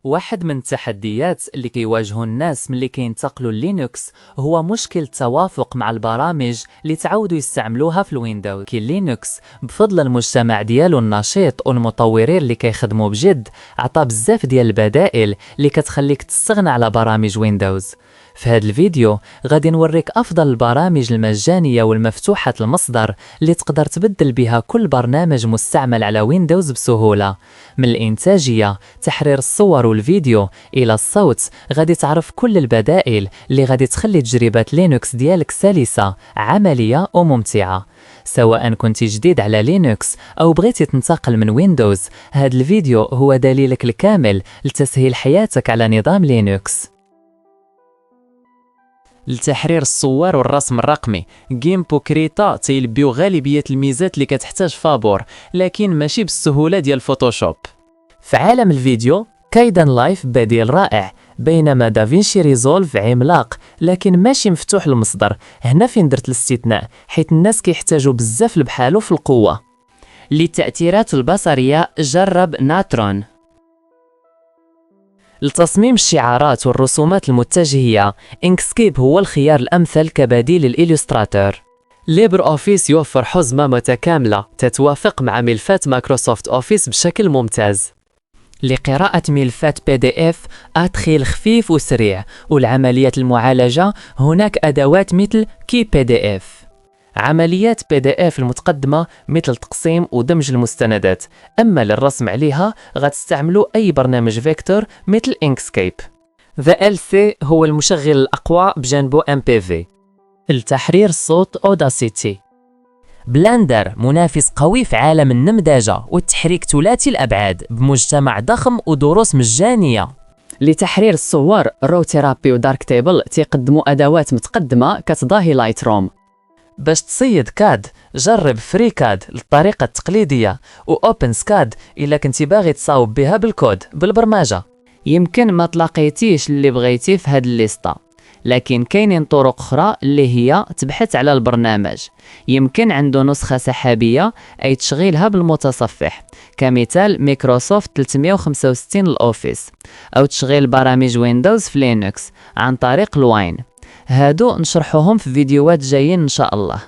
واحد من التحديات اللي كيواجهوا الناس ملي كينتقلوا للينكس هو مشكل التوافق مع البرامج اللي تعودوا يستعملوها في الويندوز. كي لينكس بفضل المجتمع ديالو النشيط والمطورين اللي كيخدموا بجد عطى بزاف ديال البدائل اللي كتخليك تستغنى على برامج ويندوز. في هذا الفيديو غادي نوريك افضل البرامج المجانيه والمفتوحه المصدر اللي تقدر تبدل بها كل برنامج مستعمل على ويندوز بسهوله. من الانتاجيه، تحرير الصور والفيديو الى الصوت، غادي تعرف كل البدائل اللي غادي تخلي تجربه لينكس ديالك سلسه، عمليه وممتعه. سواء كنت جديد على لينكس او بغيتي تنتقل من ويندوز، هذا الفيديو هو دليلك الكامل لتسهيل حياتك على نظام لينكس. لتحرير الصور والرسم الرقمي، جيمبو كريتا تيلبيو غالبية الميزات اللي كتحتاج فابور، لكن ماشي بالسهولة ديال فوتوشوب. في عالم الفيديو، كايدن لايف بديل رائع، بينما دافينشي ريزولف عملاق لكن ماشي مفتوح المصدر. هنا فين درت الاستثناء، حيث الناس كيحتاجوا بزاف بحالو في القوة. للتأثيرات البصرية جرب ناترون. لتصميم الشعارات والرسومات المتجهية، إنكسكيب هو الخيار الأمثل كبديل للإليوستراتور. ليبر أوفيس يوفر حزمة متكاملة تتوافق مع ملفات مايكروسوفت أوفيس بشكل ممتاز. لقراءة ملفات PDF أدخل خفيف وسريع، والعمليات المعالجة هناك أدوات مثل كي PDF. عمليات PDF المتقدمة مثل تقسيم ودمج المستندات، أما للرسم عليها غتستعملوا أي برنامج فيكتور مثل إنكسكيب. VLC هو المشغل الأقوى بجانبه MPV. لتحرير الصوت أوداسيتي. بلندر منافس قوي في عالم النمذجة والتحريك ثلاثي الأبعاد بمجتمع ضخم ودروس مجانية. لتحرير الصور، رو ثيرابي ودارك تيبل تيقدموا أدوات متقدمة كتضاهي لايت روم. باش تصيد كاد، جرب فري كاد للطريقة التقليدية، وأوبن سكاد إلا كنتي باغي تصاوب بها بالكود بالبرمجة. يمكن ما تلاقيتيش اللي بغيتي في هاد الليسطة، لكن كاينين طرق أخرى اللي هي تبحث على البرنامج. يمكن عنده نسخة سحابية أي تشغيلها بالمتصفح، كمثال مايكروسوفت 365 الأوفيس، أو تشغيل برامج ويندوز في لينكس عن طريق الواين. هادو نشرحوهم في فيديوهات جايين إن شاء الله.